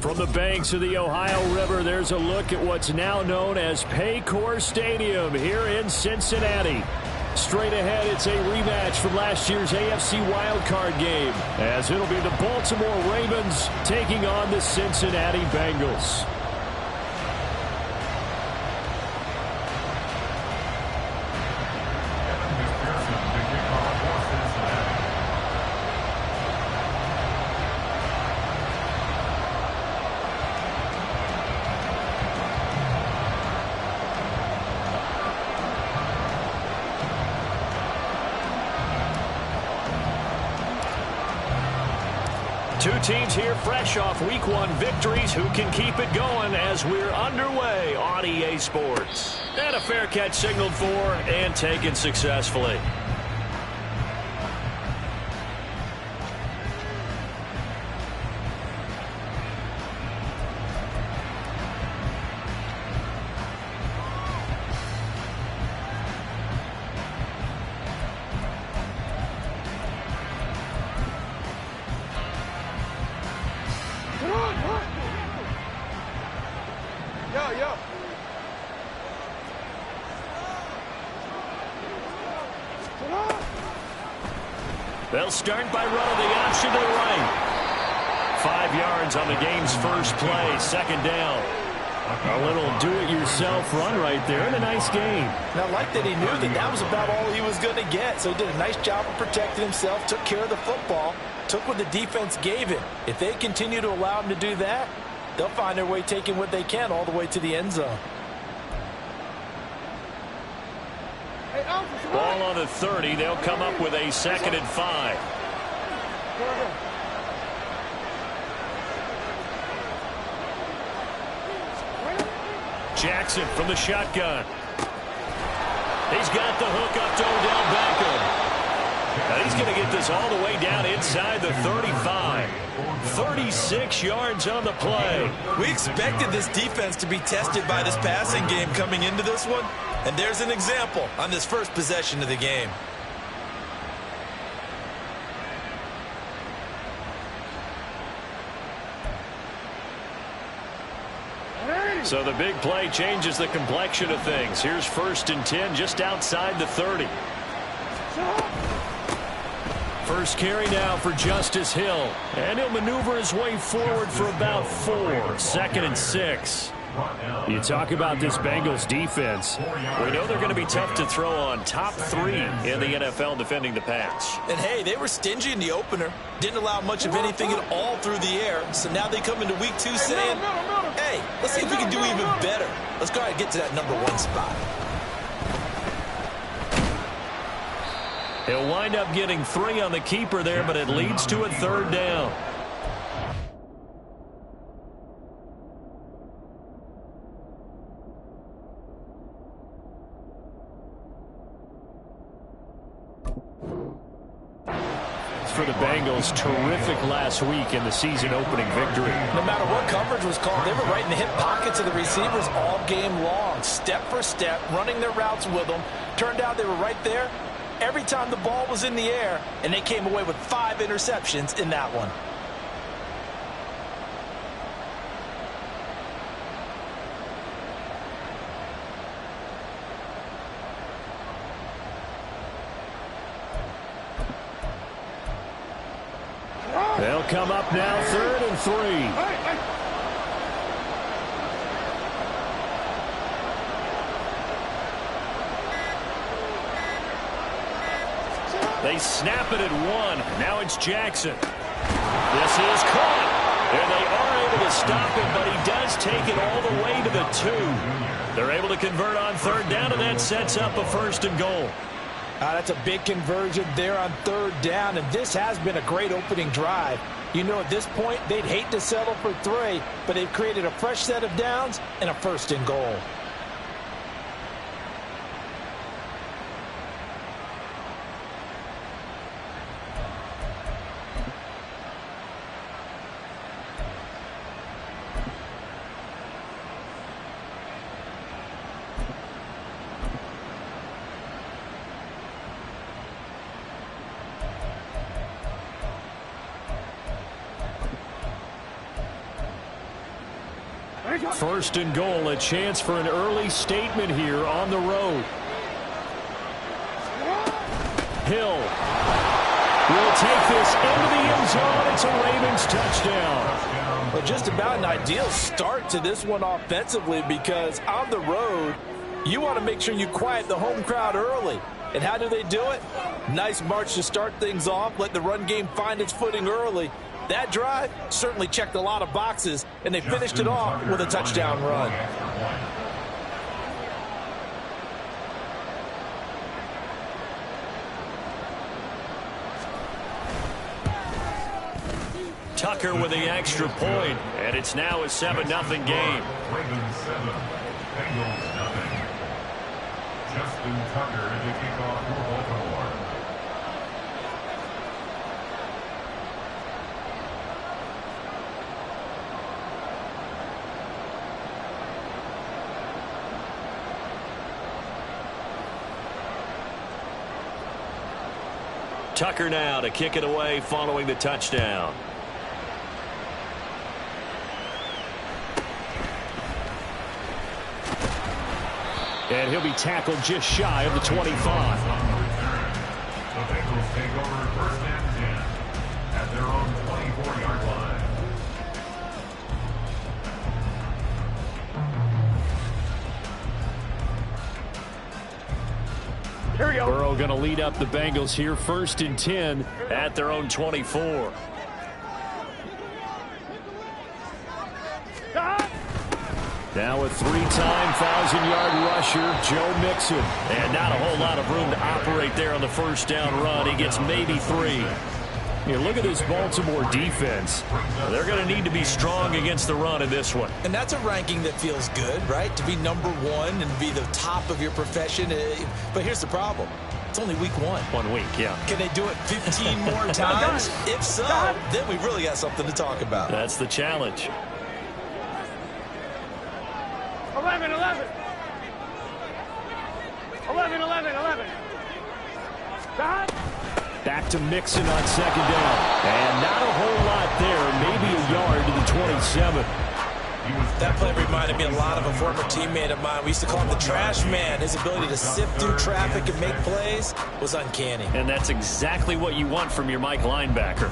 From the banks of the Ohio River, there's a look at what's now known as Paycor Stadium here in Cincinnati. Straight ahead, it's a rematch from last year's AFC wildcard game, as it'll be the Baltimore Ravens taking on the Cincinnati Bengals. Two teams here fresh off Week 1 victories. Who can keep it going as we're underway on EA Sports? And a fair catch signaled for and taken successfully. They'll start by running the option to the right. 5 yards on the game's first play, second down. A little do-it-yourself run right there and a nice game. Now, like that he knew that that was about all he was going to get. So he did a nice job of protecting himself, took care of the football, took what the defense gave him. If they continue to allow him to do that, they'll find their way taking what they can all the way to the end zone. Ball on the 30. They'll come up with a 2nd and 5. Jackson from the shotgun. He's got the hook up to Odell Beckham. And he's going to get this all the way down inside the 35. 36 yards on the play. We expected this defense to be tested by this passing game coming into this one. And there's an example on this first possession of the game. So the big play changes the complexion of things. Here's 1st and 10 just outside the 30. First carry now for Justice Hill. And he'll maneuver his way forward for about 4. 2nd and 6. You talk about this Bengals defense. We know they're going to be tough to throw on. Top 3 in the NFL defending the pass. And, hey, they were stingy in the opener. Didn't allow much of anything at all through the air. So now they come into Week 2 saying, hey, let's see if we can do even better. Let's go ahead and get to that number 1 spot. He'll wind up getting 3 on the keeper there, but it leads to a 3rd down. For the Bengals, terrific last week in the season-opening victory. No matter what coverage was called, they were right in the hip pockets of the receivers all game long, step for step, running their routes with them. Turned out they were right there every time the ball was in the air, and they came away with 5 interceptions in that one. They'll come up now 3rd and 3. They snap it at 1. Now it's Jackson. This is caught. And they are able to stop him, but he does take it all the way to the 2. They're able to convert on 3rd down, and that sets up a 1st and goal. That's a big conversion there on 3rd down, and this has been a great opening drive. You know, at this point, they'd hate to settle for 3, but they've created a fresh set of downs and a 1st and goal. First and goal, a chance for an early statement here on the road. Hill will take this into the end zone. It's a Ravens touchdown. Well, just about an ideal start to this one offensively, because on the road, you want to make sure you quiet the home crowd early. And how do they do it? Nice march to start things off. Let the run game find its footing early. That drive certainly checked a lot of boxes, and they finished it off with a touchdown run. Tucker with the extra point, and it's now a 7-0 game. Ravens 7, Bengals nothing. Justin Tucker to kick off for Baltimore. Tucker now to kick it away following the touchdown. And he'll be tackled just shy of the 25. The Bengals take over first and 10 at their own 24-yard line. Here we go. Burrow going to lead up the Bengals here, first and 10 at their own 24. Now a three-time 1,000-yard rusher, Joe Mixon. And not a whole lot of room to operate there on the first down run. He gets maybe 3. You look at this Baltimore defense. They're going to need to be strong against the run in this one. And that's a ranking that feels good, right? To be number one and be the top of your profession. But here's the problem. It's only week 1. 1 week, yeah. Can they do it 15 more times? If so, then we really got something to talk about. That's the challenge. 11, 11. 11, 11, 11. Back to Mixon on second down. And not a whole lot there. Maybe a yard to the 27. That play reminded me a lot of a former teammate of mine. We used to call him the trash man. His ability to sift through traffic and make plays was uncanny. And that's exactly what you want from your Mike linebacker.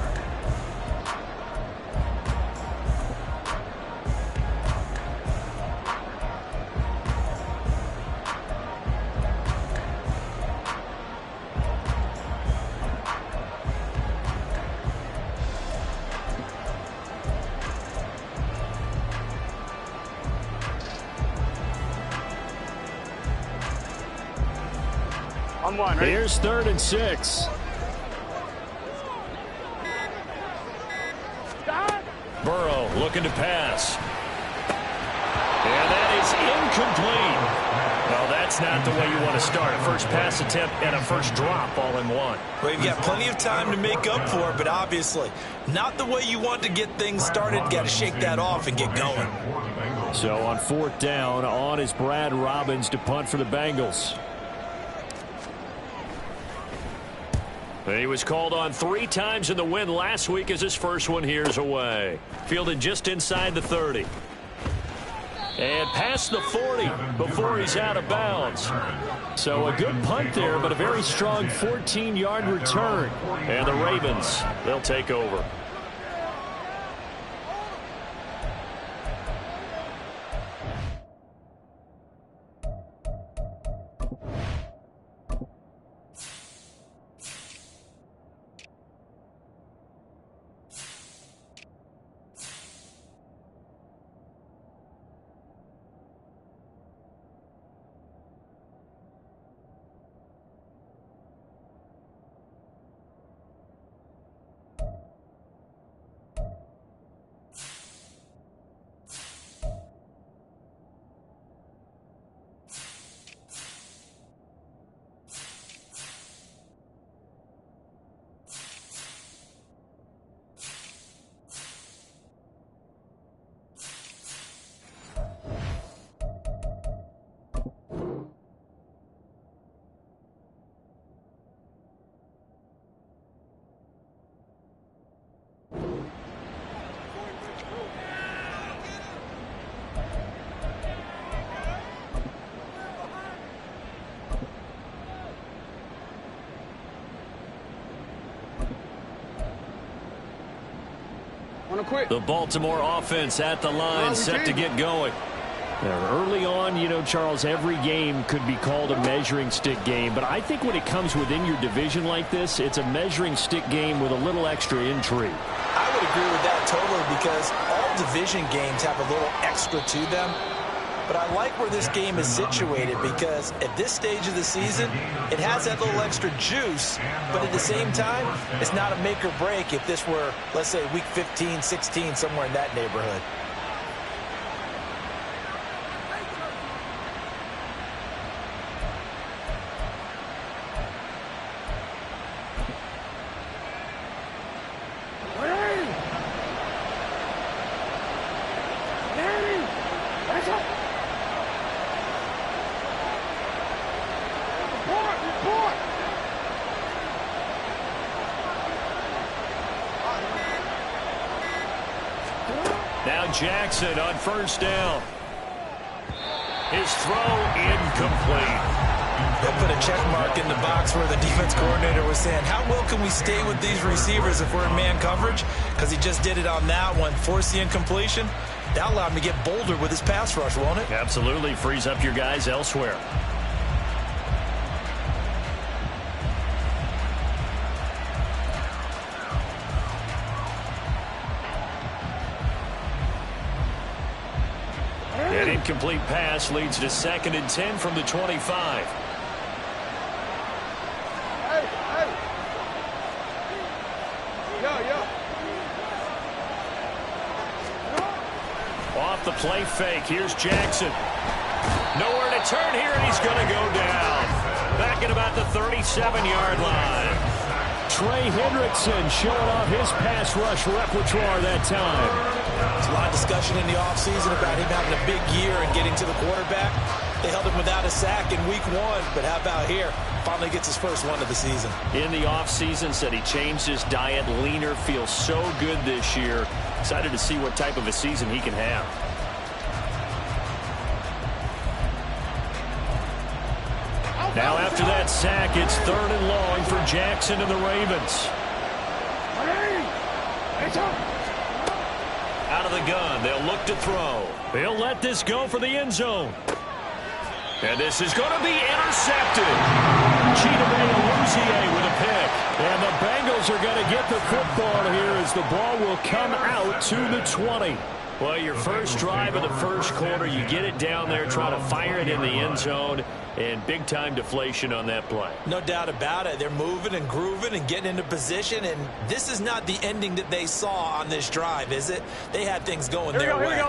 On one, right? Here's 3rd and 6. Burrow looking to pass. And that is incomplete. Well, that's not the way you want to start. A first pass attempt and a first drop all in one. Well, you've got plenty of time to make up for it, but obviously not the way you want to get things started. Got to shake that off and get going. So on 4th down, on is Brad Robbins to punt for the Bengals. He was called on 3 times in the win last week as his first one here's away. Fielded just inside the 30. And past the 40 before he's out of bounds. So a good punt there, but a very strong 14-yard return. And the Ravens, they'll take over. Wanna quit? The Baltimore offense at the line, set to get going. Now, early on, you know, Charles, every game could be called a measuring stick game. But I think when it comes within your division like this, it's a measuring stick game with a little extra intrigue. I would agree with that totally because all division games have a little extra to them. But I like where this game is situated because at this stage of the season, it has that little extra juice, but at the same time, it's not a make or break if this were, let's say, week 15, 16, somewhere in that neighborhood. Now Jackson on first down. His throw incomplete. They'll put a check mark in the box where the defense coordinator was saying, how well can we stay with these receivers if we're in man coverage? Because he just did it on that one, forced the incompletion. That allowed him to get bolder with his pass rush, won't it? Absolutely. Frees up your guys elsewhere. An incomplete pass leads to 2nd and 10 from the 25. Off the play fake. Here's Jackson. Nowhere to turn here, and he's going to go down. Back at about the 37-yard line. Trey Hendrickson showing off his pass rush repertoire that time. There's a lot of discussion in the offseason about him having a big year and getting to the quarterback. They held him without a sack in week 1, but how about here? Finally gets his first one of the season. In the offseason, said he changed his diet, leaner, feels so good this year. Excited to see what type of a season he can have. Now after that sack, it's 3rd and long for Jackson and the Ravens. Out of the gun, they'll look to throw. They'll let this go for the end zone. And this is going to be intercepted. Chidobe Awuzie with a pick. And the Bengals are going to get the football here as the ball will come out to the 20. Well, your first drive of the first quarter, you get it down there, try to fire it in the end zone, and big-time deflation on that play. No doubt about it. They're moving and grooving and getting into position, and this is not the ending that they saw on this drive, is it? They had things going their way.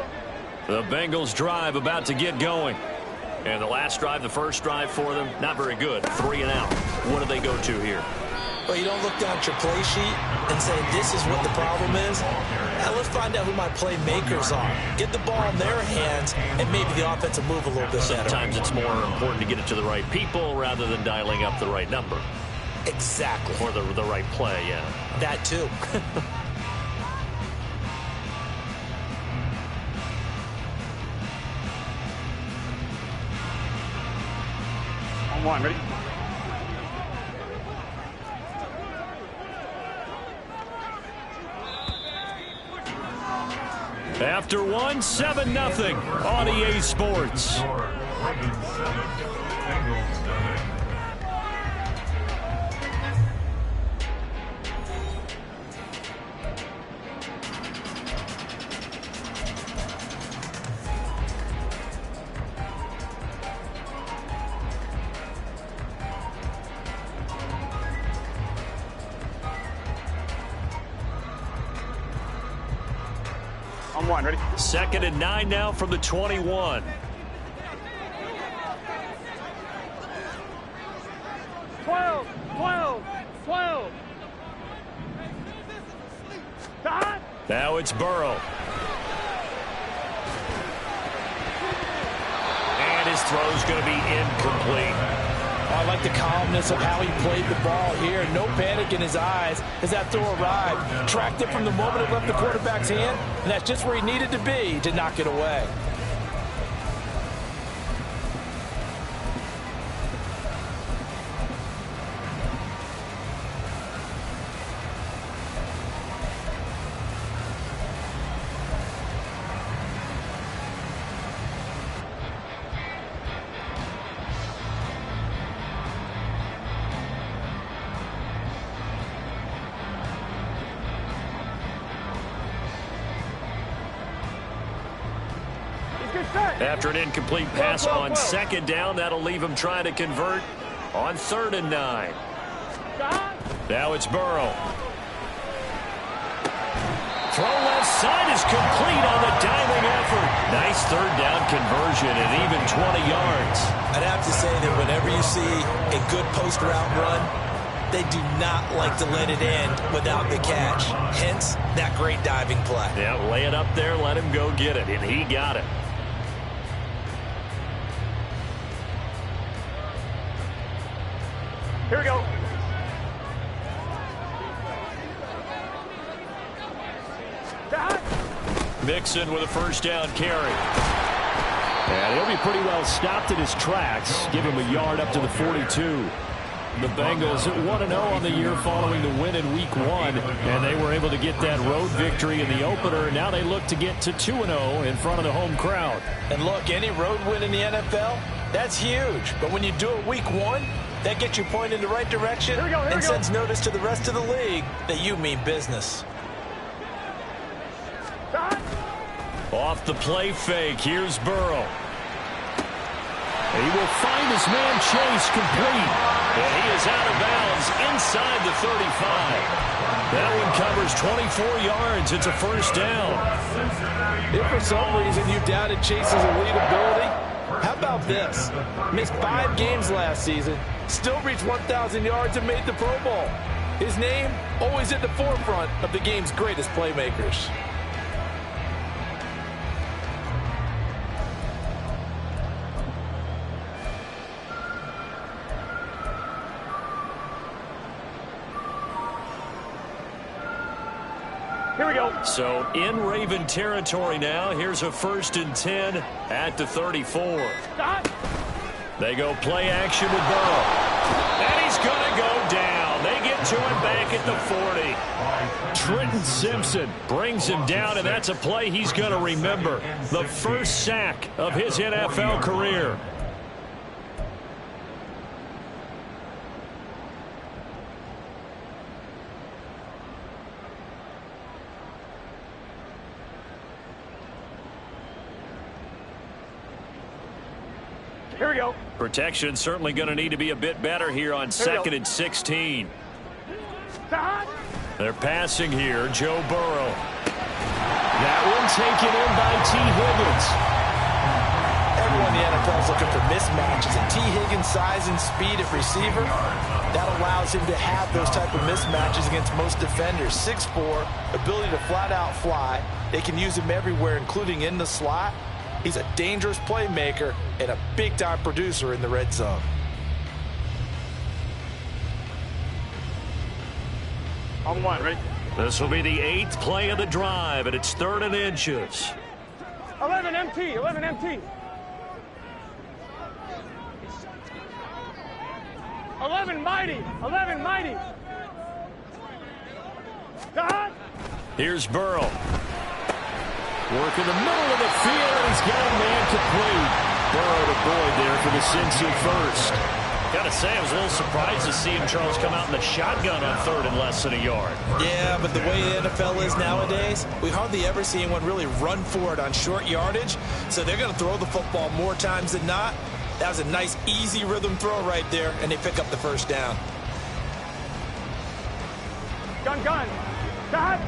The Bengals drive about to get going. And the last drive, the first drive for them, not very good. 3 and out. What do they go to here? Well, you don't look down at your play sheet and say, this is what the problem is. Now let's find out who my playmakers are. Get the ball in their hands, and maybe the offense will move a little bit better. Sometimes it's more important to get it to the right people rather than dialing up the right number. Exactly. Or the right play, yeah. That too. On 1, ready? After 1, 7-0 on EA Sports. Ravens 7, Bengals nothing. On 1, ready? 2nd and 9 now from the 21. 12, 12, 12. Now it's Burrow. And his throw's going to be incomplete. I like the calmness of how he played the ball here. No panic in his eyes as that throw arrived. Tracked it from the moment it left the quarterback's hand, and that's just where he needed to be to knock it away. After an incomplete pass on second down, that'll leave him trying to convert on 3rd and 9. Now it's Burrow. Throw left side is complete on the diving effort. Nice 3rd down conversion and even 20 yards. I'd have to say that whenever you see a good post route run, they do not like to let it end without the catch. Hence, that great diving play. Yeah, lay it up there, let him go get it, and he got it. Here we go. Mixon with a 1st down carry. And he'll be pretty well stopped in his tracks. Give him a yard up to the 42. The Bengals at 1-0 on the year following the win in Week 1. And they were able to get that road victory in the opener. And now they look to get to 2-0 in front of the home crowd. And look, any road win in the NFL, that's huge. But when you do it Week 1, that gets you pointed in the right direction and sends notice to the rest of the league that you mean business. Off the play fake, here's Burrow. He will find his man Chase complete. And he is out of bounds inside the 35. That one covers 24 yards. It's a 1st down. If for some reason you doubted Chase's elite ability, how about this? Missed 5 games last season, still reached 1,000 yards and made the Pro Bowl. His name always at the forefront of the game's greatest playmakers. Here we go. So in Raven territory now. Here's a 1st and 10 at the 34. Stop. They go play action with Burrow. And he's going to go down. They get to him back at the 40. Trenton Simpson brings him down, and that's a play he's going to remember. The 1st sack of his NFL career. Here we go. Protection certainly going to need to be a bit better here on 2nd and 16. They're passing here. Joe Burrow. That one taken in by T. Higgins. Everyone in the NFL is looking for mismatches, and T. Higgins' size and speed at receiver, that allows him to have those type of mismatches against most defenders. 6'4", ability to flat-out fly. They can use him everywhere, including in the slot. He's a dangerous playmaker and a big-time producer in the red zone. On 1, ready? This will be the 8th play of the drive, and it's 3rd and inches. 11 MT, 11 MT. 11 mighty, 11 mighty. God. Here's Burrow. Work in the middle of the field, and he's got a man complete. Burrow to Boyd there for the Cincy 1st. Got to say, I was a little surprised to see him, Charles, come out in the shotgun on 3rd and less than a yard. Yeah, but the way the NFL is nowadays, we hardly ever see anyone really run for it on short yardage. So they're going to throw the football more times than not. That was a nice, easy rhythm throw right there, and they pick up the 1st down. Gun, gun. God.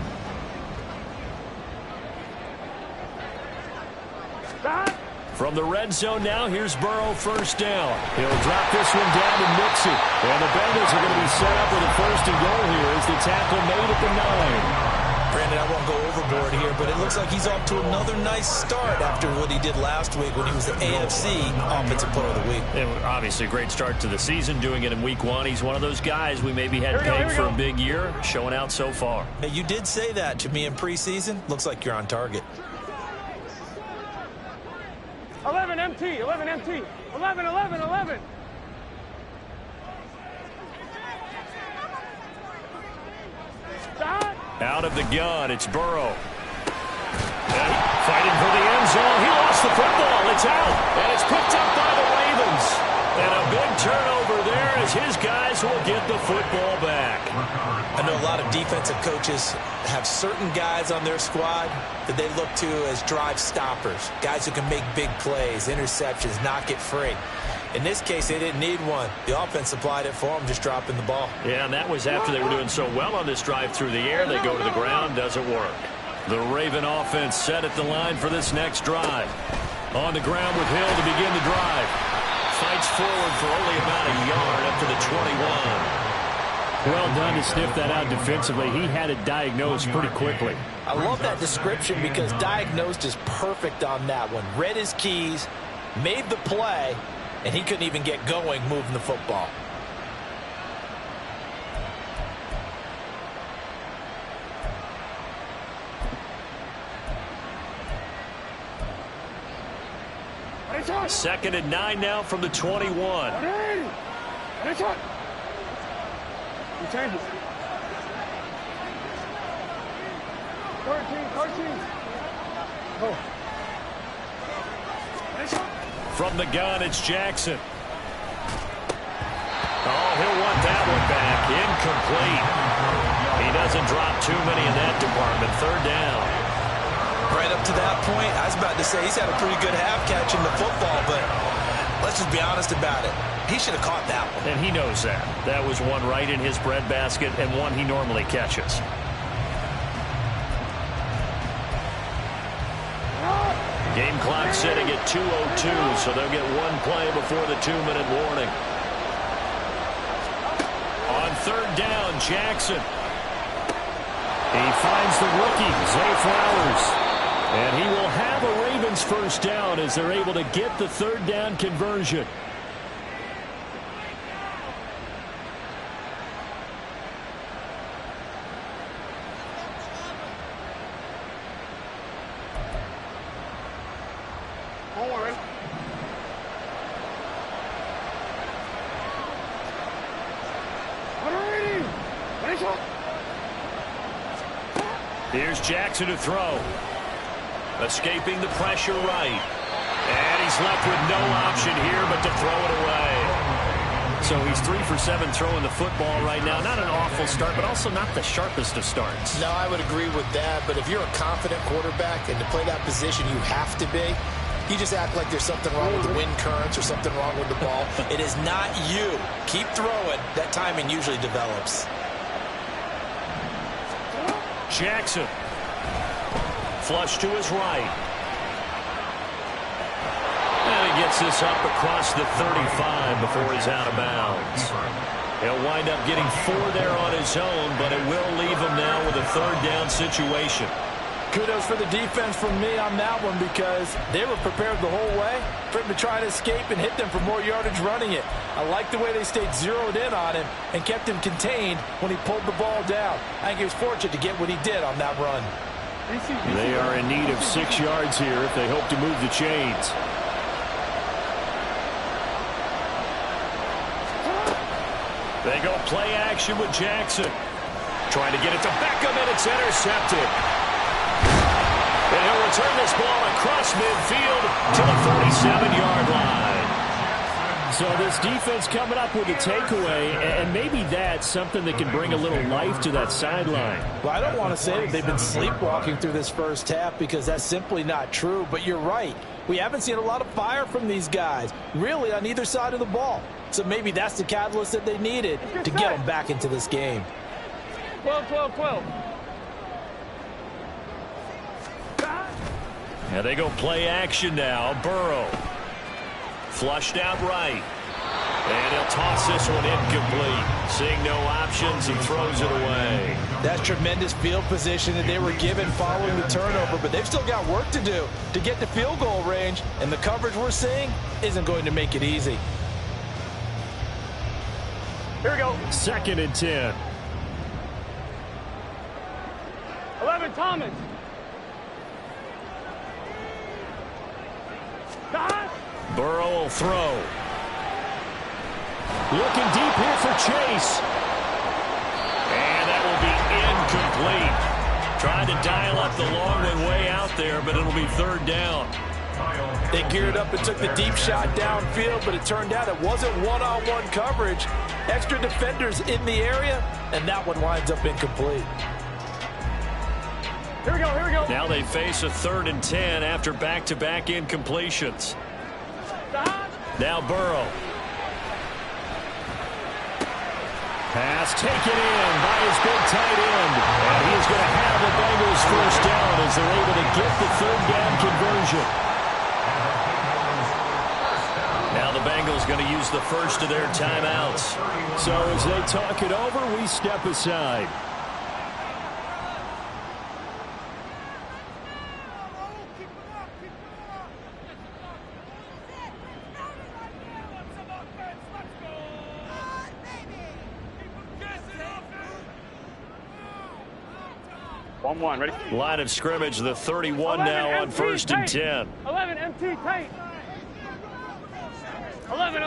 God. From the red zone now, here's Burrow, 1st down. He'll drop this one down to Mixon. And the Bengals are going to be set up with a 1st and goal here as the tackle made at the 9. Brandon, I won't go overboard here, but it looks like he's off to another nice start after what he did last week when he was the AFC Offensive Player of the Week. And obviously a great start to the season, doing it in Week 1. He's one of those guys we maybe had pegged for a big year, showing out so far. Hey, you did say that to me in preseason. Looks like you're on target. 11 MT, 11 MT, 11, 11, 11. Stop. Out of the gun, it's Burrow. And fighting for the end zone. He lost the football. It's out, and it's picked up by the Ravens. And a big turnover there as his guys will get the football back. I know a lot of defensive coaches have certain guys on their squad that they look to as drive stoppers, guys who can make big plays, interceptions, knock it free. In this case, they didn't need one. The offense supplied it for them, just dropping the ball. Yeah, and that was after they were doing so well on this drive through the air. They go to the ground, doesn't work. The Raven offense set at the line for this next drive. On the ground with Hill to begin the drive. Fights forward for only about a yard up to the 21. Well done to sniff that out defensively. He had it diagnosed pretty quickly. I love that description because diagnosed is perfect on that one. Read his keys, made the play, and he couldn't even get going moving the football. Second and 9 now from the 21. Changes. 13. Go. From the gun, it's Jackson. Oh, he'll want that one back. Incomplete. He doesn't drop too many in that department. Third down. Right up to that point, I was about to say he's had a pretty good half catching the football, but let's just be honest about it. He should have caught that one. And he knows that. That was one right in his breadbasket and one he normally catches. Game clock sitting at 2:02, so they'll get one play before the 2-minute warning. On third down, Jackson. He finds the rookie, Zay Flowers. And he will have a Ravens first down as they're able to get the third down conversion. Here's Jackson to throw. Escaping the pressure right. And he's left with no option here but to throw it away. So he's 3 for 7 throwing the football right now. Not an awful start, but also not the sharpest of starts. No, I would agree with that. But if you're a confident quarterback and to play that position you have to be, you just act like there's something wrong with the wind currents or something wrong with the ball. It is not you. Keep throwing. That timing usually develops. Jackson. Flush to his right. And he gets this up across the 35 before he's out of bounds. He'll wind up getting 4 there on his own, but it will leave him now with a third down situation. Kudos for the defense from me on that one because they were prepared the whole way for him to try to escape and hit them for more yardage running it. I like the way they stayed zeroed in on him and kept him contained when he pulled the ball down. I think he was fortunate to get what he did on that run. They are in need of 6 yards here if they hope to move the chains. They go play action with Jackson. Trying to get it to Beckham, and it's intercepted. And he'll return this ball across midfield to the 47-yard line. So this defense coming up with a takeaway, and maybe that's something that can bring a little life to that sideline. Well, I don't want to say that they've been sleepwalking through this first half because that's simply not true, but you're right. We haven't seen a lot of fire from these guys, really, on either side of the ball. So maybe that's the catalyst that they needed to get them back into this game. 12. Yeah, they go play action now. Burrow. Flushed out right. And he'll toss this one incomplete. Seeing no options and throws it away. That's tremendous field position that they were given following the turnover, but they've still got work to do to get to field goal range, and the coverage we're seeing isn't going to make it easy. Here we go. 2nd and 10. 11, Thomas. Burrow will throw. Looking deep here for Chase. And that will be incomplete. Trying to dial up the long one way out there, but it'll be third down. They geared up and took the deep shot downfield, but it turned out it wasn't one-on-one coverage. Extra defenders in the area, and that one winds up incomplete. Here we go, here we go. Now they face a 3rd and 10 after back-to-back incompletions. Now Burrow. Pass taken in by his big tight end. And he is going to have the Bengals first down as they're able to get the 3rd down conversion. Now the Bengals going to use the first of their timeouts. So as they talk it over, we step aside. One, ready? Line of scrimmage, the 31 now on 1st and 10. 11, MT, tight. 11.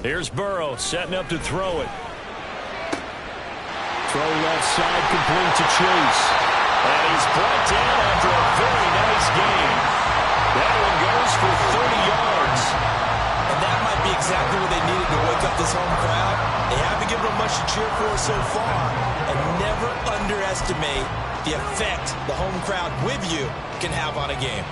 Here's Burrow setting up to throw it. Throw left side, complete to Chase. And he's brought down after a very nice gain. That one goes for 30 yards. And that might be exactly what they needed to wake up this home crowd. They haven't given them much to cheer for so far. And never underestimate the effect the home crowd with you can have on a game.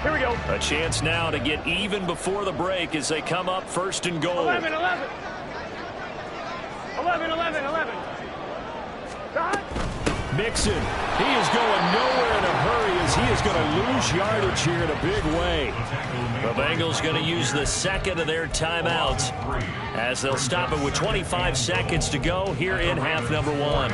Here we go. A chance now to get even before the break as they come up 1st and goal. 11. Mixon, he is going nowhere in a hurry as he is going to lose yardage here in a big way. The Bengals going to use the 2nd of their timeouts as they'll stop it with 25 seconds to go here in half number 1.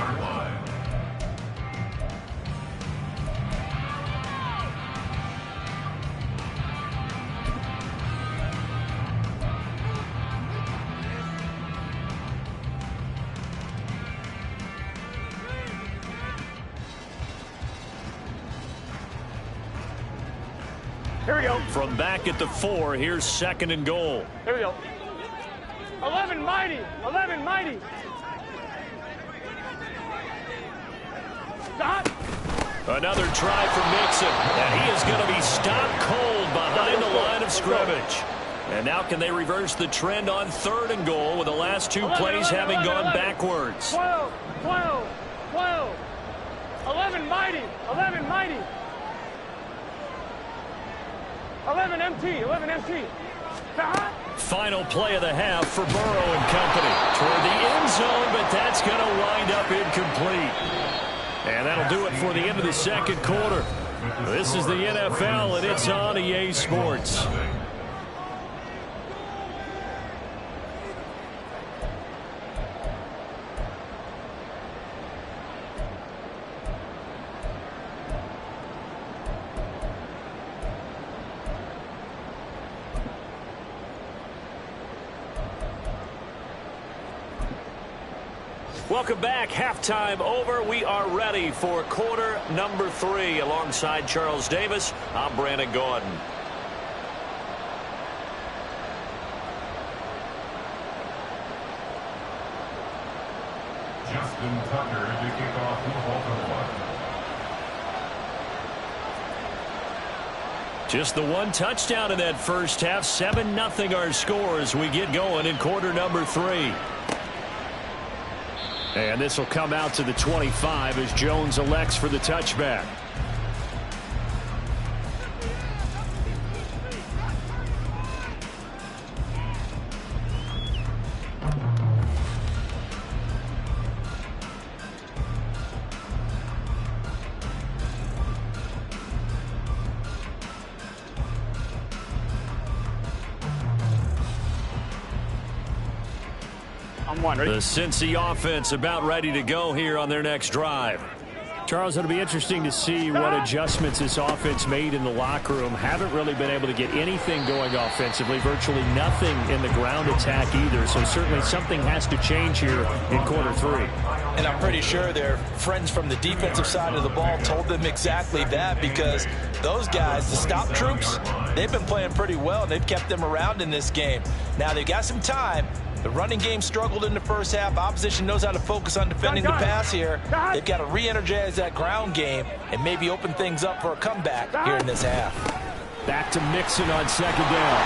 Here we go. From back at the 4, here's 2nd and goal. Here we go. 11 mighty. Stop. Another try for Mixon, and he is going to be stopped cold behind the line of scrimmage. And now can they reverse the trend on 3rd and goal with the last 2 plays having gone backwards? 12. 11 mighty. 11 MT. Stop. Final play of the half for Burrow and company. Toward the end zone, but that's going to wind up incomplete. And that'll do it for the end of the 2nd quarter. This is the NFL, and it's on EA Sports. Welcome back. Halftime over. We are ready for quarter number 3. Alongside Charles Davis, I'm Brandon Gordon. Justin Tucker to kick off the Baltimore. Just the 1 touchdown in that first half. 7-0 our score as we get going in quarter number 3. And this will come out to the 25 as Jones elects for the touchback. I'm 1, ready? The Cincy offense about ready to go here on their next drive. Charles, it'll be interesting to see what adjustments this offense made in the locker room. Haven't really been able to get anything going offensively, virtually nothing in the ground attack either. So certainly something has to change here in quarter 3. And I'm pretty sure their friends from the defensive side of the ball told them exactly that, because those guys, the stop troops, they've been playing pretty well. They've kept them around in this game. Now they've got some time. The running game struggled in the first half. Opposition knows how to focus on defending the pass here. They've got to re-energize that ground game and maybe open things up for a comeback here in this half. Back to Mixon on second down.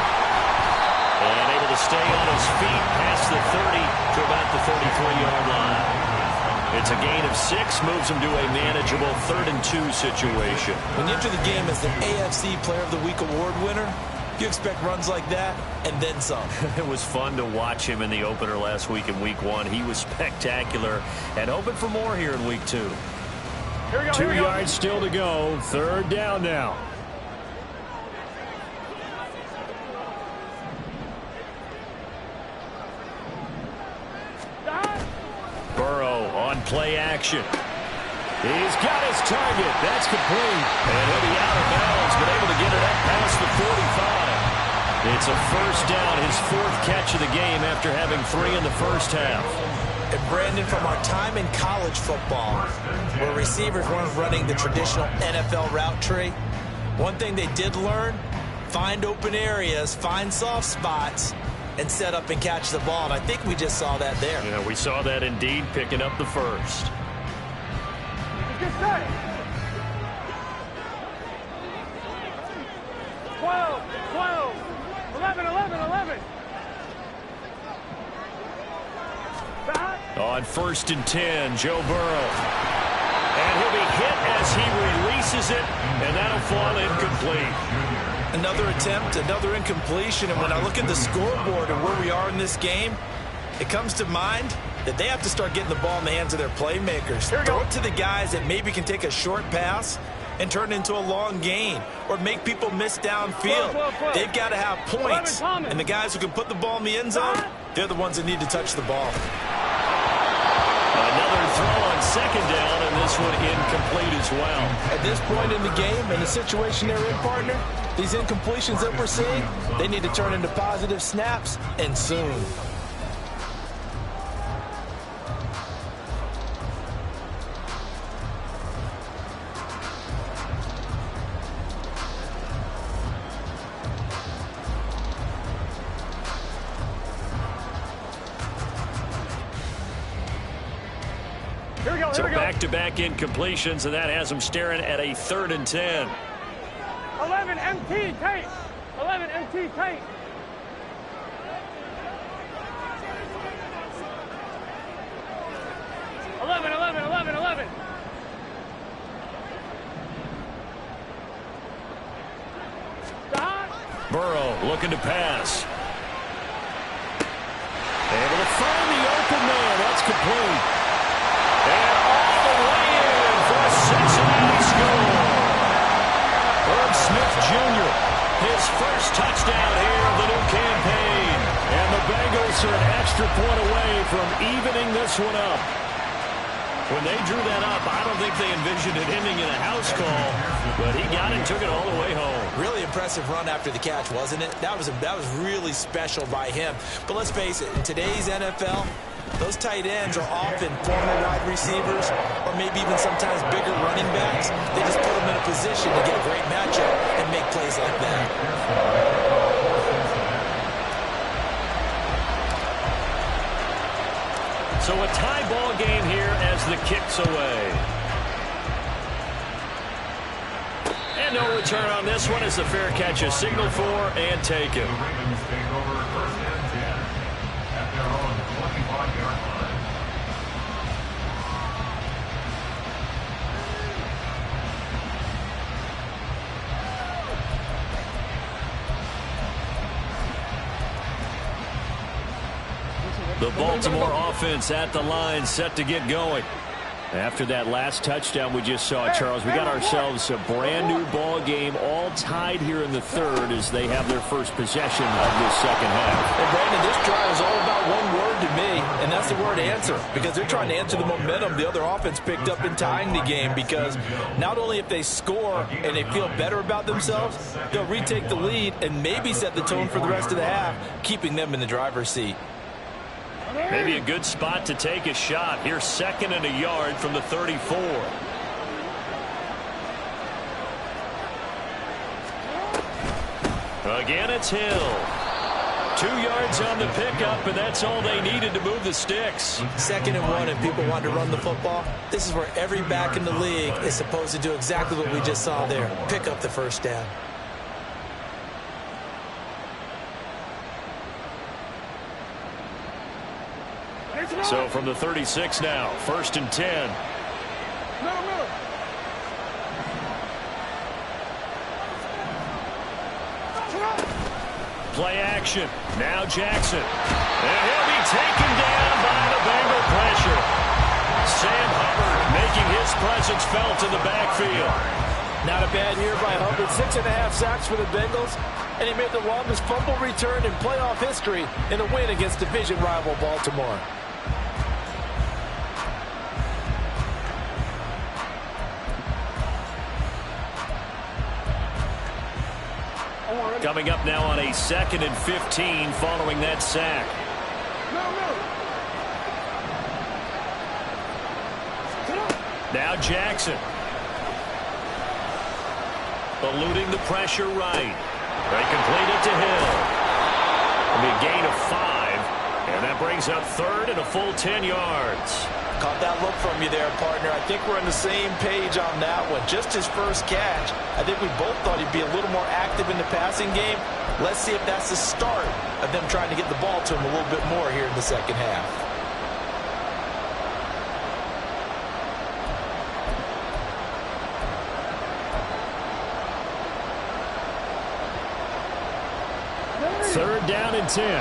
And able to stay on his feet past the 30 to about the 33-yard line. It's a gain of 6, moves him to a manageable 3rd and 2 situation. When you enter the game as the AFC Player of the Week award winner, you expect runs like that and then some. It was fun to watch him in the opener last week in week 1. He was spectacular and hoping for more here in week 2. Here we go, 2 yards still to go. 3rd down now. Burrow on play action. He's got his target. That's complete. And he'll be out of bounds, but able to get it up past the 45. It's a first down, his 4th catch of the game after having 3 in the first half. And Brandon, from our time in college football, where receivers weren't running the traditional NFL route tree, one thing they did learn, find open areas, find soft spots, and set up and catch the ball. And I think we just saw that there. Yeah, we saw that indeed, picking up the first. Get set. 12, 12, 11, 11, 11. Back. On 1st and 10, Joe Burrow. And he'll be hit as he releases it, and that'll fall incomplete. Another attempt, another incompletion, and when I look at the scoreboard and where we are in this game, it comes to mind that they have to start getting the ball in the hands of their playmakers. Throw it to the guys that maybe can take a short pass and turn it into a long gain, or make people miss downfield. They've got to have points, and the guys who can put the ball in the end zone, they're the ones that need to touch the ball. Another throw on second down, and this one incomplete as well. At this point in the game, and the situation they're in, partner, these incompletions that we're seeing, they need to turn into positive snaps, and soon. So back-to-back incompletions, and that has them staring at a 3rd and 10. 11 MT tape. 11 MT tape. Eleven, 11, 11, 11. Stop. Burrow looking to pass. Able to find the open man. That's complete. And all the way in for a Cincinnati score. Herb Smith Jr., his first touchdown here of the new campaign. And the Bengals are an extra point away from evening this one up. When they drew that up, I don't think they envisioned it ending in a house call, but he got it and took it all the way home. Really impressive run after the catch, wasn't it? That was really special by him. But let's face it, in today's NFL, those tight ends are often former wide receivers or maybe even sometimes bigger running backs. They just put them in a position to get a great matchup and make plays like that. So a tie ball game here as the kick's away. And no return on this one as the fair catch is signaled for and taken. The Ravens take over 1st and 10 at their own 25-yard line. The Baltimore offense at the line, set to get going. After that last touchdown we just saw, Charles, we got ourselves a brand new ball game, all tied here in the third as they have their first possession of this second half. And Brandon, this drive is all about one word to me, and that's the word answer, because they're trying to answer the momentum the other offense picked up in tying the game, because not only if they score and they feel better about themselves, they'll retake the lead and maybe set the tone for the rest of the half, keeping them in the driver's seat. Maybe a good spot to take a shot. Here's 2nd and a yard from the 34. Again, it's Hill. 2 yards on the pickup, and that's all they needed to move the sticks. 2nd and 1, and people want to run the football. This is where every back in the league is supposed to do exactly what we just saw there. Pick up the first down. So from the 36 now, 1st and 10. Play action. Now Jackson. And he'll be taken down by the Bengal pressure. Sam Hubbard making his presence felt in the backfield. Not a bad year by Hubbard. 6.5 sacks for the Bengals. And he made the longest fumble return in playoff history in a win against division rival Baltimore. Coming up now on a 2nd and 15 following that sack. Now Jackson. Eluding the pressure right. They complete it to Hill. It'll be a gain of 5. And that brings up 3rd and a full 10 yards. Caught that look from you there, partner. I think we're on the same page on that one. Just his first catch. I think we both thought he'd be a little more active in the passing game. Let's see if that's the start of them trying to get the ball to him a little bit more here in the second half. Third down and 10.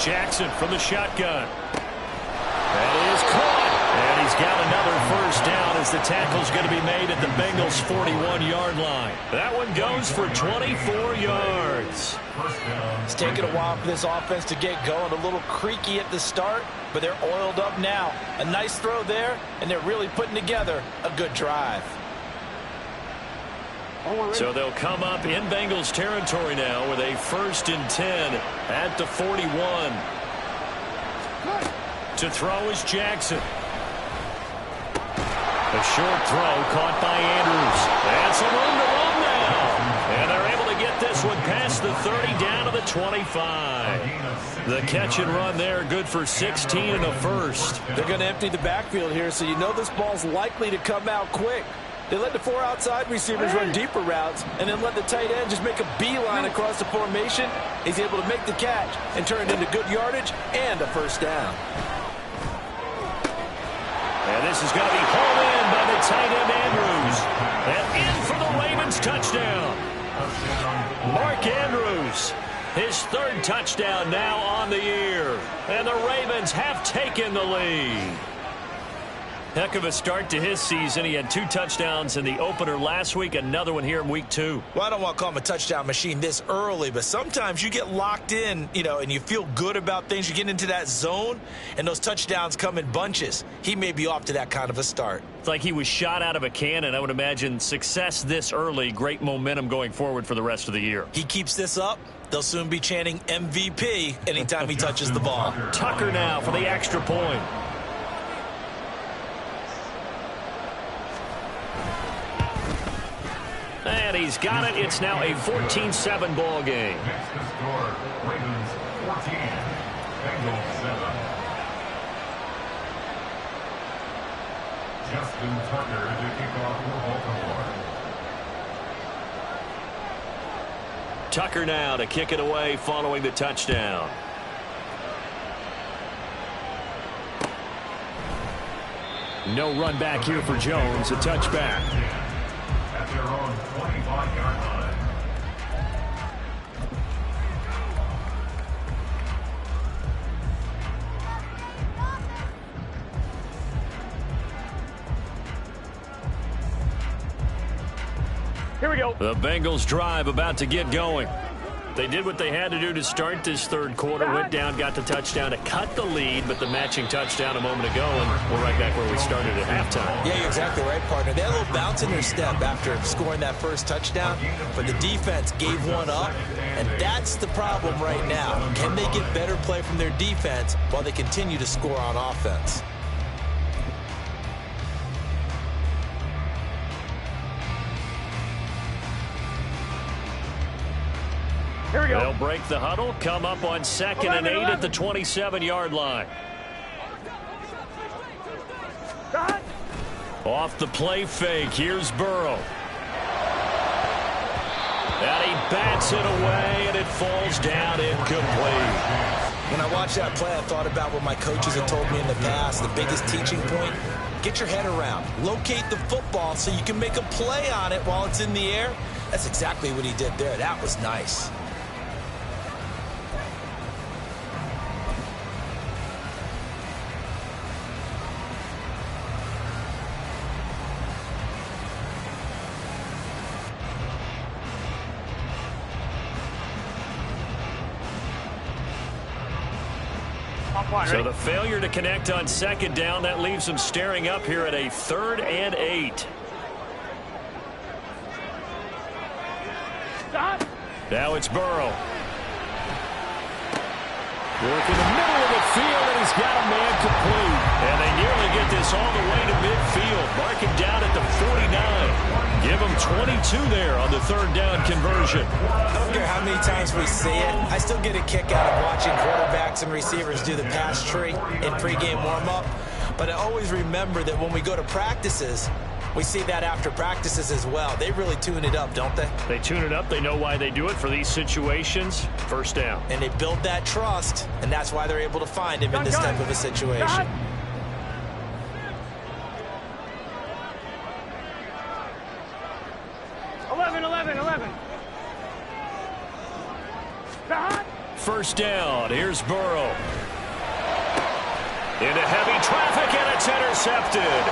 Jackson from the shotgun. That is caught. And he's got another first down as the tackle's going to be made at the Bengals' 41-yard line. That one goes for 24 yards. It's taken a while for this offense to get going. A little creaky at the start, but they're oiled up now. A nice throw there, and they're really putting together a good drive. So they'll come up in Bengals territory now with a 1st and 10 at the 41. To throw is Jackson. A short throw caught by Andrews. And some room to run now. And they're able to get this one past the 30 down to the 25. The catch and run there, good for 16 and a first. They're going to empty the backfield here, so you know this ball's likely to come out quick. They let the 4 outside receivers run deeper routes and then let the tight end just make a beeline across the formation. He's able to make the catch and turn it into good yardage and a first down. And this is going to be hauled in by the tight end Andrews. And in for the Ravens touchdown. Mark Andrews, his 3rd touchdown now on the year. And the Ravens have taken the lead. Heck of a start to his season. He had 2 touchdowns in the opener last week, another one here in week 2. Well, I don't want to call him a touchdown machine this early, but sometimes you get locked in, and you feel good about things. You get into that zone, and those touchdowns come in bunches. He may be off to that kind of a start. It's like he was shot out of a cannon. I would imagine success this early, great momentum going forward for the rest of the year. He keeps this up, they'll soon be chanting MVP anytime he touches the ball. Tucker now for the extra point. And he's got it. It's now a 14-7 ball game. Makes the score Ravens 14, Bengals 7. Justin Tucker to kick off for Baltimore. Tucker now to kick it away following the touchdown. No run back here for Jones. A touchback. At their own 25-yard go. The Bengals drive about to get going. They did what they had to do to start this third quarter. Went down, got the touchdown to cut the lead, but the matching touchdown a moment ago, and we're right back where we started at halftime. Yeah, you're exactly right, partner. They had a little bounce in their step after scoring that first touchdown, but the defense gave one up, and that's the problem right now. Can they get better play from their defense while they continue to score on offense? Here we go. They'll break the huddle, come up on 2nd and 8 at the 27-yard line. Off the play fake, here's Burrow. And he bats it away, and it falls down incomplete. When I watched that play, I thought about what my coaches had told me in the past. The biggest teaching point, get your head around. Locate the football so you can make a play on it while it's in the air. That's exactly what he did there. That was nice. So the failure to connect on 2nd down, that leaves them staring up here at a 3rd and 8. Stop. Now it's Burrow. Work in the middle of the field, and he's got a man complete. And they nearly get this all the way to midfield. Mark him down at the 49. Give him 22 there on the 3rd down conversion. I don't care how many times we see it. I still get a kick out of watching quarterbacks and receivers do the pass tree in pregame warm-up. But I always remember that when we go to practices, we see that after practices as well. They really tune it up, don't they? They tune it up. They know why they do it for these situations. 1st down. And they build that trust, and that's why they're able to find him in this type of a situation. 11. 1st down. Here's Burrow. Into heavy traffic, and it's intercepted.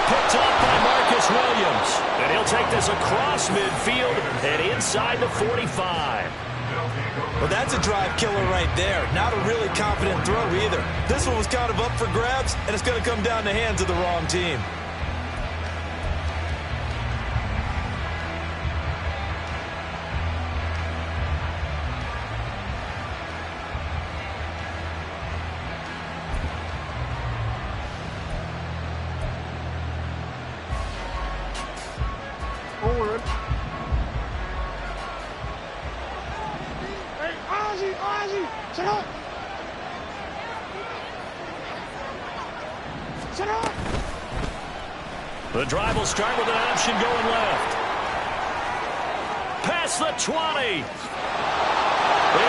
Picked up by Marcus Williams. And he'll take this across midfield and inside the 45. Well, that's a drive killer right there. Not a really confident throw either. This one was kind of up for grabs, and it's going to come down the hands of the wrong team. Forward. Hey, Ozzie, sit up. Sit up. The drive will start with an option going left. Past the 20. And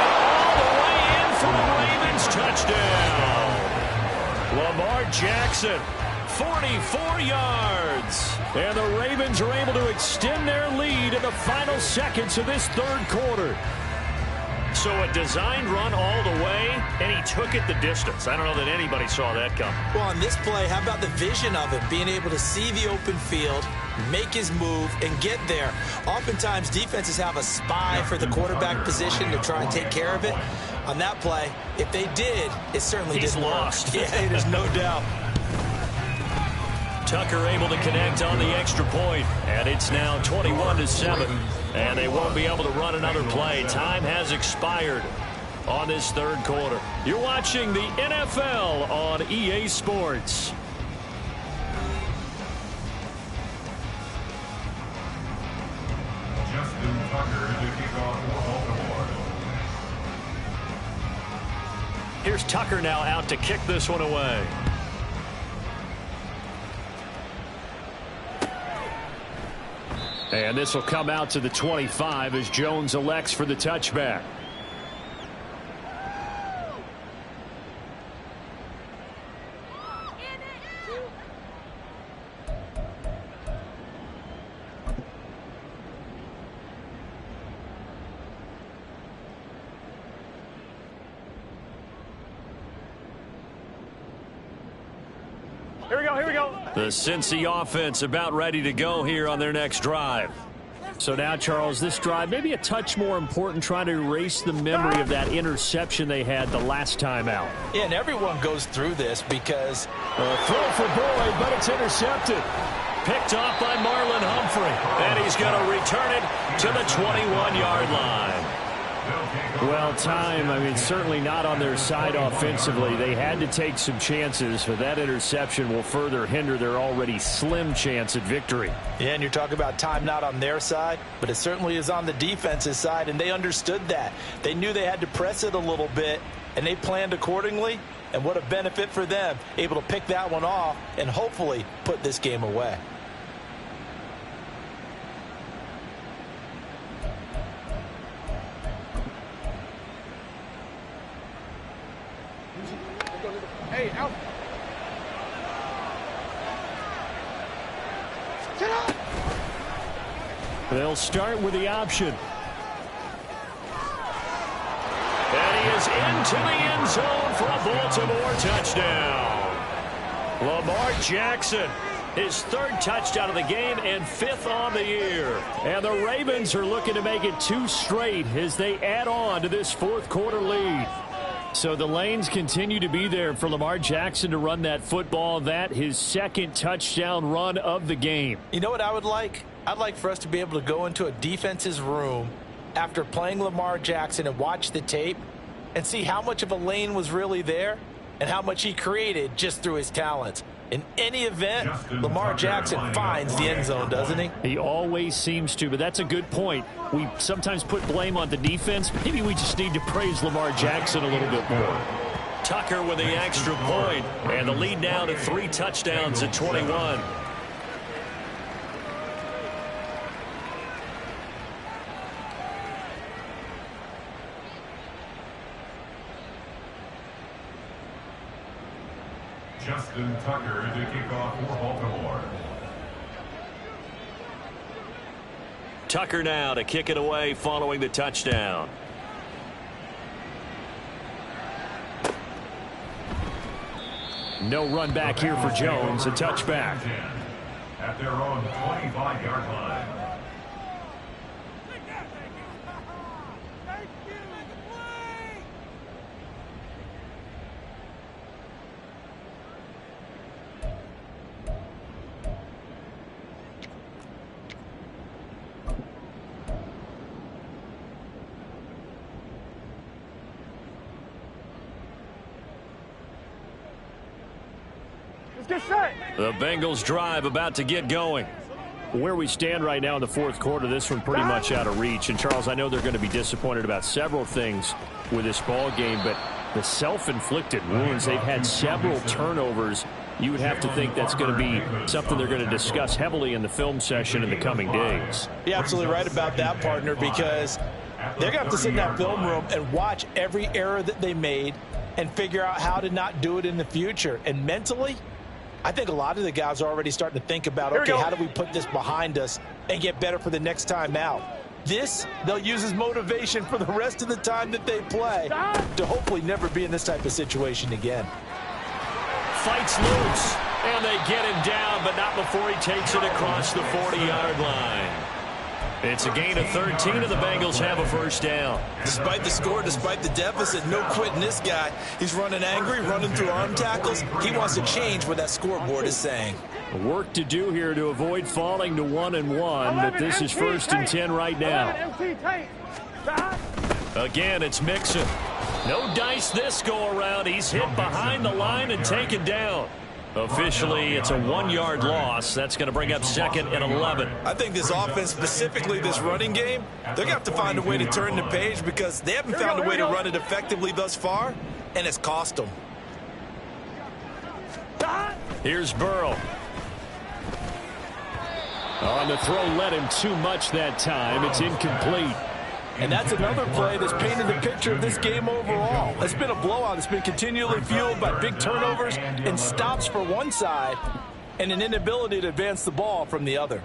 all the way in for the Ravens touchdown. Lamar Jackson, 44 yards. And the Ravens are able to extend their lead in the final seconds of this 3rd quarter. So a designed run all the way, and he took it the distance. I don't know that anybody saw that coming. Well, on this play, how about the vision of it? Being able to see the open field, make his move, and get there. Oftentimes, defenses have a spy for the quarterback position to try and take care of it. On that play, if they did, it certainly He's didn't lost. work. Yeah, there's no doubt. Tucker able to connect on the extra point, and it's now 21-7. And they won't be able to run another play. Time has expired on this 3rd quarter. You're watching the NFL on EA Sports. Justin Tucker to kick off for Baltimore. Here's Tucker now out to kick this one away. And this will come out to the 25 as Jones elects for the touchback. Here we go. The Cincy offense about ready to go here on their next drive. So now, Charles, this drive maybe a touch more important, trying to erase the memory of that interception they had the last time out. Yeah, and everyone goes through this because a throw for Boyd, but it's intercepted. Picked off by Marlon Humphrey. And he's going to return it to the 21-yard line. Well, time, certainly not on their side offensively. They had to take some chances, but that interception will further hinder their already slim chance at victory. Yeah, and you're talking about time not on their side, but it certainly is on the defense's side, and they understood that. They knew they had to press it a little bit, and they planned accordingly, and what a benefit for them, able to pick that one off and hopefully put this game away. Hey, out. They'll start with the option. And he is into the end zone for a Baltimore touchdown. Lamar Jackson, his third touchdown of the game and fifth on the year. And the Ravens are looking to make it 2 straight as they add on to this fourth quarter lead. So the lanes continue to be there for Lamar Jackson to run that football. That his second touchdown run of the game. You know what I would like? I'd like for us to be able to go into a defense's room after playing Lamar Jackson and watch the tape and see how much of a lane was really there and how much he created just through his talents. In any event, Lamar Jackson finds the end zone, doesn't he? He always seems to, but that's a good point. We sometimes put blame on the defense. Maybe we just need to praise Lamar Jackson a little bit more. Tucker with the extra point, and the lead now to 3 touchdowns at 21. Justin Tucker to kick off for Baltimore. Tucker now to kick it away following the touchdown. No run back here for Jones. A touchback. At their own 25-yard line. Get set. The Bengals drive about to get going. Where we stand right now in the fourth quarter, this one pretty much out of reach. And, Charles, I know they're going to be disappointed about several things with this ball game, but the self-inflicted wounds, they've had several turnovers. You would have to think that's going to be something they're going to discuss heavily in the film session in the coming days. You're absolutely right about that, partner, because they're going to have to sit in that film room and watch every error that they made and figure out how to not do it in the future. And mentally, I think a lot of the guys are already starting to think about, okay, how do we put this behind us and get better for the next time out? This, they'll use as motivation for the rest of the time that they play to hopefully never be in this type of situation again. Fights loose, and they get him down, but not before he takes it across the 40-yard line. It's a gain of 13, and the Bengals have a first down. Despite the score, despite the deficit, no quitting this guy. He's running angry, running through arm tackles. He wants to change what that scoreboard is saying. Work to do here to avoid falling to 1-1, but this is 1st and 10 right now. Again, it's Mixon. No dice this go-around. He's hit behind the line and taken down. Officially, it's a 1-yard loss. That's going to bring up 2nd and 11. I think this offense, specifically this running game, they're going to have to find a way to turn the page because they haven't found a way to run it effectively thus far, and it's cost them. Here's Burrow. On the throw, led him too much that time. It's incomplete. And that's another play that's painted the picture of this game overall. It's been a blowout. It's been continually fueled by big turnovers and stops for one side and an inability to advance the ball from the other.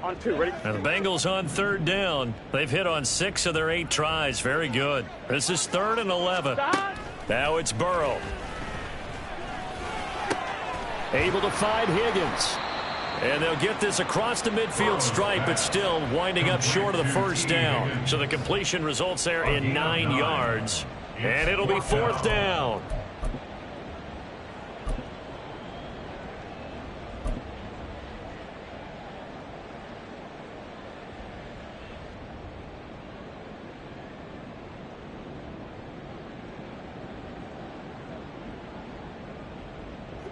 On 2, ready? And the Bengals on 3rd down. They've hit on 6 of their 8 tries. Very good. This is 3rd and 11. Stop. Now it's Burrow. Able to find Higgins. And they'll get this across the midfield stripe, but still winding up short of the first down. So the completion results there in 9 yards. And it'll be 4th down.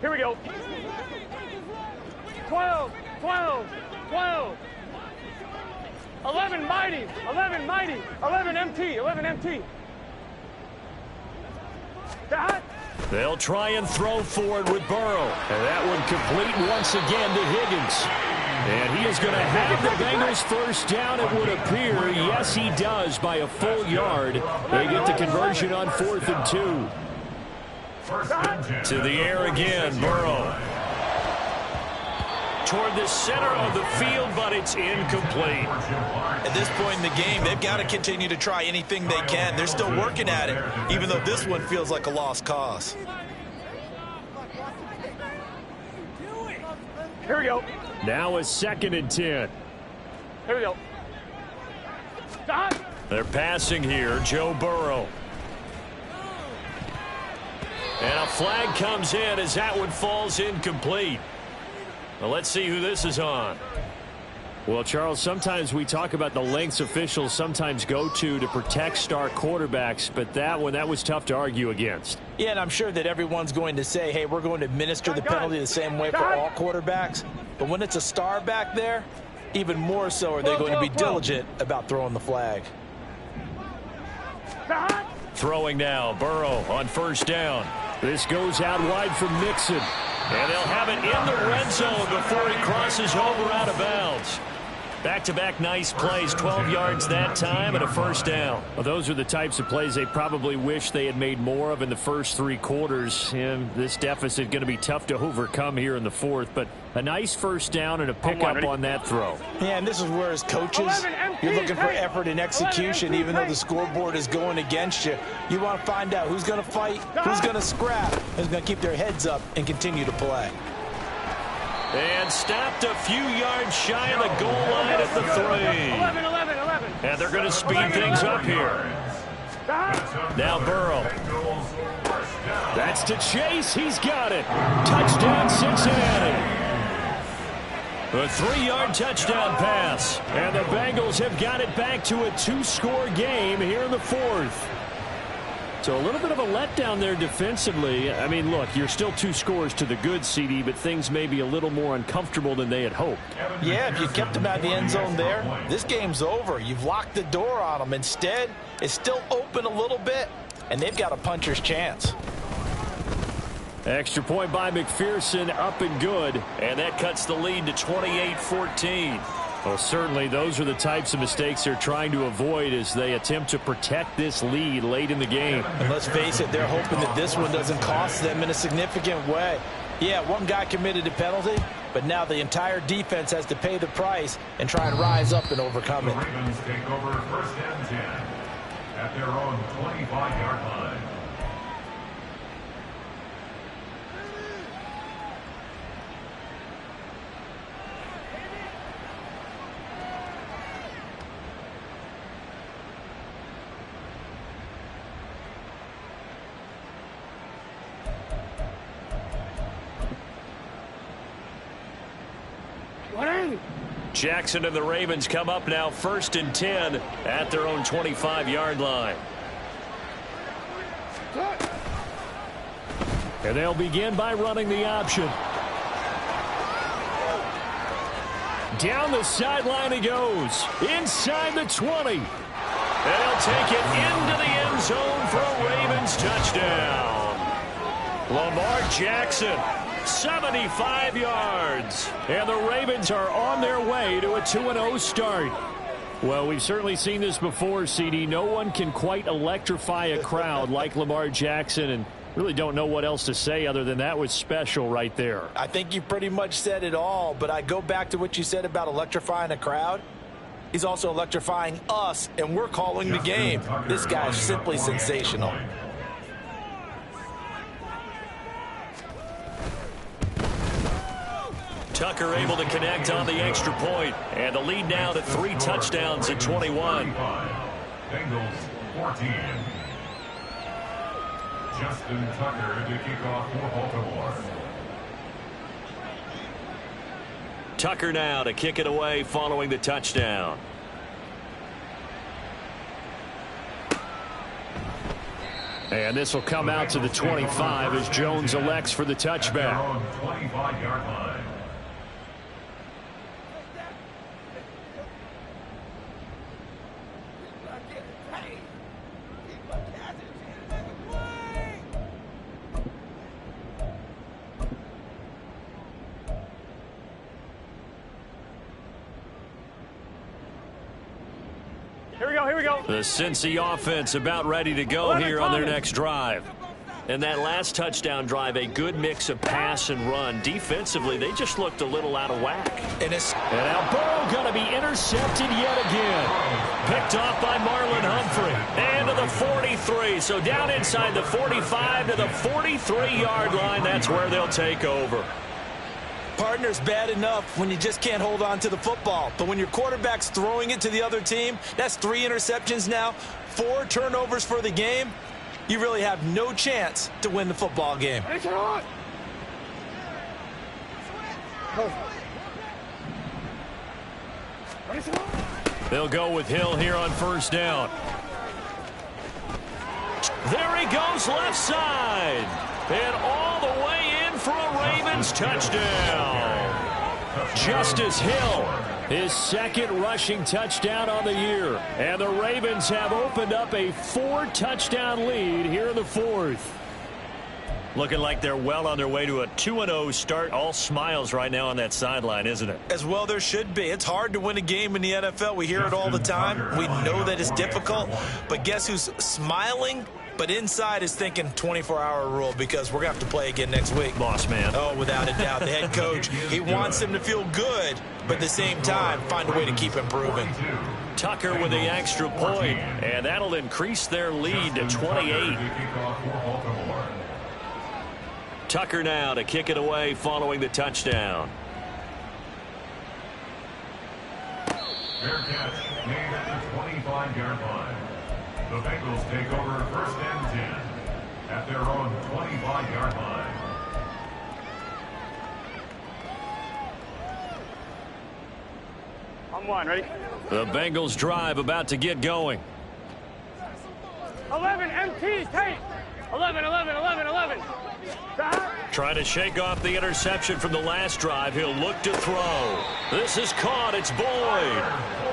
Here we go. 12, 12, 12. 11 mighty, 11 mighty, 11 MT, 11 MT. Stop. They'll try and throw forward with Burrow. And that one complete once again to Higgins. And he is going to have the Bengals first down, it would appear. Yes, he does by a full yard. They get the conversion on 4th and 2. To the air again, Burrow. Toward the center of the field, but it's incomplete. At this point in the game, they've got to continue to try anything they can. They're still working at it, even though this one feels like a lost cause. Here we go. Now a 2nd and 10. Here we go. Stop. They're passing here, Joe Burrow. And a flag comes in as that one falls incomplete. Well, let's see who this is on. Well, Charles, sometimes we talk about the lengths officials sometimes go to protect star quarterbacks, but that was tough to argue against. Yeah, and I'm sure that everyone's going to say, hey, we're going to administer the penalty the same way for all quarterbacks. But when it's a star back there, even more so are they going to be diligent about throwing the flag. Throwing now, Burrow on 1st down. This goes out wide from Mixon. And they'll have it in the red zone before he crosses over out of bounds. Back-to-back nice plays, 12 yards that time and a 1st down. Well, those are the types of plays they probably wish they had made more of in the first 3 quarters. And this deficit going to be tough to overcome here in the 4th. But a nice 1st down and a pickup on that throw. Yeah, and this is where as coaches, you're looking for effort and execution, even though the scoreboard is going against you. You want to find out who's going to fight, who's going to scrap, who's going to keep their heads up and continue to play. And stopped a few yards shy of the goal line at the 3. 11, 11, 11. And they're going to speed things up here. Now Burrow. That's to Chase. He's got it. Touchdown, Cincinnati. A 3-yard touchdown pass. And the Bengals have got it back to a 2-score game here in the 4th. So a little bit of a letdown there defensively. I mean, look, you're still 2 scores to the good, CD, but things may be a little more uncomfortable than they had hoped. Yeah, if you kept them out of the end zone there, this game's over. You've locked the door on them. Instead, it's still open a little bit, and they've got a puncher's chance. Extra point by McPherson, up and good. And that cuts the lead to 28-14. Well, certainly those are the types of mistakes they're trying to avoid as they attempt to protect this lead late in the game. And let's face it, they're hoping that this one doesn't cost them in a significant way. Yeah, one guy committed a penalty, but now the entire defense has to pay the price and try and rise up and overcome it. The Ravens take over 1st and 10 at their own 25-yard line. Jackson and the Ravens come up now 1st and 10 at their own 25-yard line. And they'll begin by running the option. Down the sideline he goes. Inside the 20. And he'll take it into the end zone for a Ravens touchdown. Lamar Jackson, 75 yards. And the Ravens are on their way to a 2-0 start. Well, we've certainly seen this before, CD. No one can quite electrify a crowd like Lamar Jackson, and Really don't know what else to say other than that was special right there. I think you pretty much said it all, but I go back to what you said about electrifying a crowd. He's also electrifying us, and we're calling the game. This guy's simply sensational. Tucker able to connect on the extra point, and the lead now to 3 touchdowns at 21. Bengals 14. Justin Tucker to kick off for Baltimore. Tucker now to kick it away following the touchdown. And this will come out to the 25 as Jones elects for the touchback. 25-yard line. Here we go. The Cincy offense about ready to go here on their next drive. And that last touchdown drive, a good mix of pass and run. Defensively, they just looked a little out of whack. And now Burrow going to be intercepted yet again. Picked off by Marlon Humphrey. And to the 43. So down inside the 45 to the 43-yard line. That's where they'll take over. Partner's bad enough when you just can't hold on to the football. But when your quarterback's throwing it to the other team, that's 3 interceptions now, 4 turnovers for the game. You really have no chance to win the football game. They'll go with Hill here on first down. There he goes left side. And all the way in for a Ravens touchdown. Justice Hill, his second rushing touchdown on the year. And the Ravens have opened up a 4-touchdown lead here in the 4th. Looking like they're well on their way to a 2-0 start. All smiles right now on that sideline, isn't it? As well there should be. It's hard to win a game in the NFL. We hear it all the time. We know that it's difficult. But guess who's smiling? But inside is thinking 24-hour rule because we're going to have to play again next week. Boss man. Oh, without a doubt. The head coach, he wants them to feel good, but at the same time, find a way to keep improving. Tucker with the extra point, and that'll increase their lead to 28. Tucker now to kick it away following the touchdown. Fair catch made at the 25-yard line. The Bengals take over first and 10 at their own 25-yard line. I'm one, ready? The Bengals drive about to get going. 11 MT, take. 11. Trying to shake off the interception from the last drive. He'll look to throw. This is caught. It's Boyd.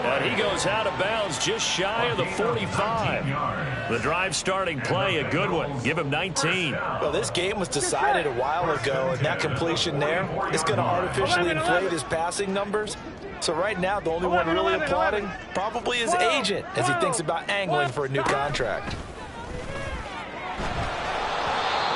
And he goes out of bounds just shy of the 45. The drive starting play, a good one. Give him 19. Well, this game was decided a while ago, and that completion there is going to artificially inflate his passing numbers. So right now, the only one really applauding probably his agent as he thinks about angling for a new contract.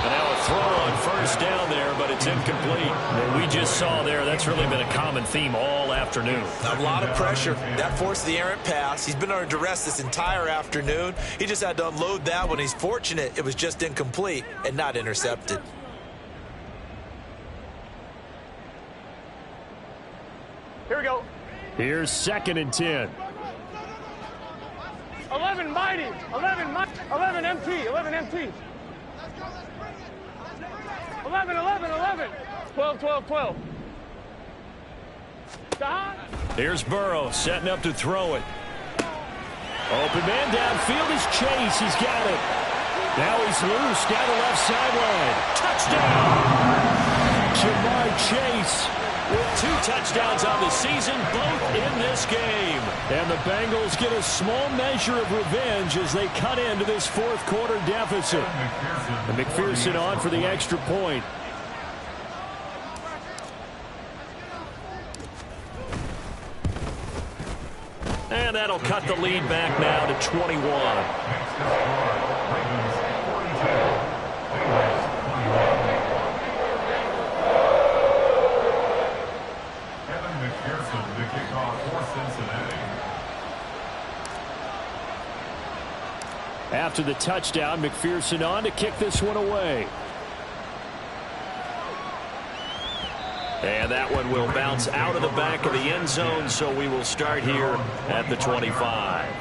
And now a throw on first down there, but it's incomplete. What we just saw there, that's really been a common theme all afternoon. A lot of pressure. That forced the errant pass. He's been under duress this entire afternoon. He just had to unload that one. He's fortunate it was just incomplete and not intercepted. Here we go. Here's 2nd and 10. 11 mighty. 11 MT. 11 MT. 11. 12. Here's Burrow setting up to throw it. Open man downfield is Chase. He's got it. Now he's loose down the left sideline. Touchdown! Jamar Chase with 2 touchdowns on the season, both in this game. And the Bengals get a small measure of revenge as they cut into this 4th quarter deficit. And McPherson on for the extra point. And that'll cut the lead back now to 21. After the touchdown, McPherson on to kick this one away. And that one will bounce out of the back of the end zone, so we will start here at the 25.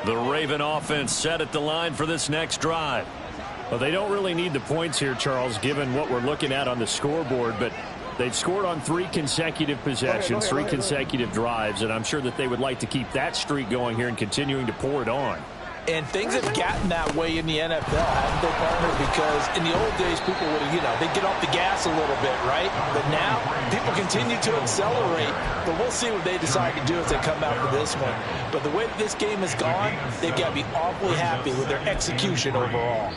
The Raven offense set at the line for this next drive. Well, they don't really need the points here, Charles, given what we're looking at on the scoreboard, but they've scored on 3 consecutive possessions, 3 consecutive drives, and I'm sure that they would like to keep that streak going here and continuing to pour it on. And things have gotten that way in the NFL, haven't they, partner? Because in the old days, people would have, they'd get off the gas a little bit, right? But now, people continue to accelerate. But we'll see what they decide to do as they come out for this one. But the way this game has gone, they've got to be awfully happy with their execution overall.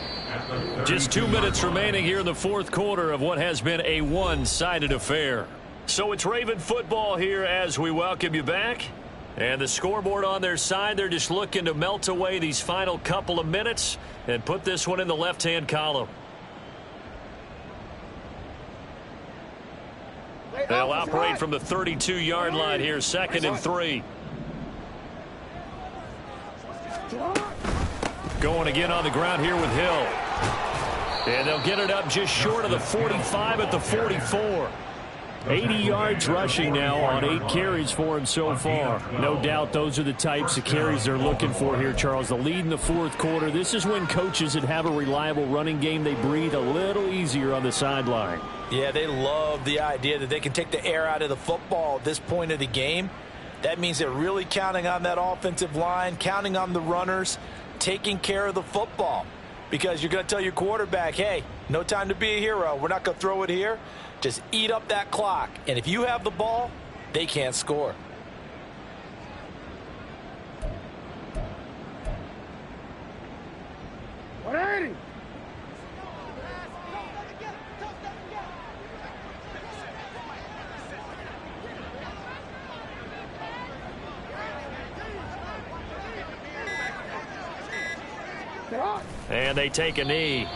Just 2 minutes remaining here in the fourth quarter of what has been a one-sided affair. So it's Raven football here as we welcome you back. And the scoreboard on their side, they're just looking to melt away these final couple of minutes and put this one in the left-hand column. They'll operate from the 32-yard line here, 2nd and 3. Going again on the ground here with Hill. And they'll get it up just short of the 45 at the 44. 80 yards rushing now on 8 carries for him so far. No doubt those are the types of carries they're looking for here, Charles. The lead in the fourth quarter. This is when coaches that have a reliable running game, they breathe a little easier on the sideline. Yeah, they love the idea that they can take the air out of the football at this point of the game. That means they're really counting on that offensive line, counting on the runners, taking care of the football. Because you're going to tell your quarterback, hey, no time to be a hero. We're not going to throw it here. Just eat up that clock. And if you have the ball, they can't score. And they take a knee.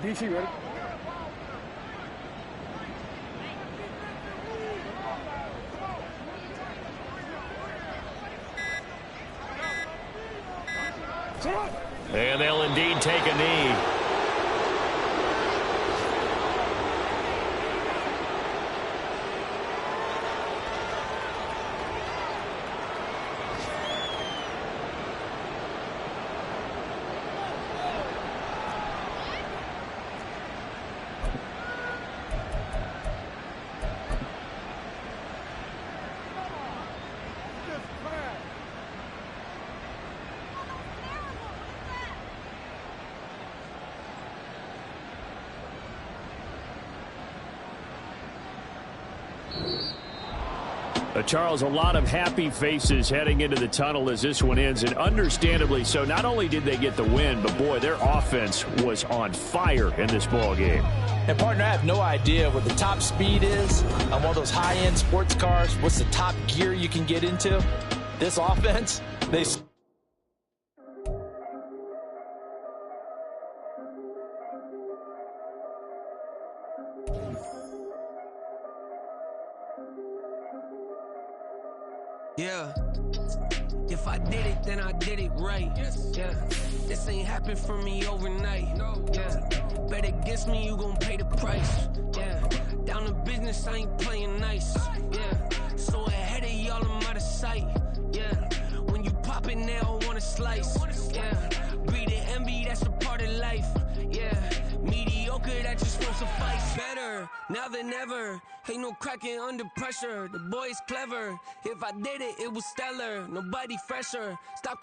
DC, ready? And they'll indeed take a knee. Charles, a lot of happy faces heading into the tunnel as this one ends, and understandably so. Not only did they get the win, but boy, their offense was on fire in this ball game. And partner, I have no idea what the top speed is on one of those high-end sports cars. What's the top gear you can get into? This offense, they... Yeah, if I did it, then I did it right. Yeah, this ain't happened for me overnight. Yeah, bet against me, you gon' pay the price. Yeah, down to business, I ain't playing nice. Yeah, so ahead of y'all, I'm out of sight. Yeah, when you pop it now, I wanna slice. Yeah, greed and envy, that's a part of life. Yeah, mediocre, that just won't suffice. Better now than ever. Ain't no cracking under pressure. The boy's clever. If I did it, it was stellar. Nobody fresher. Stop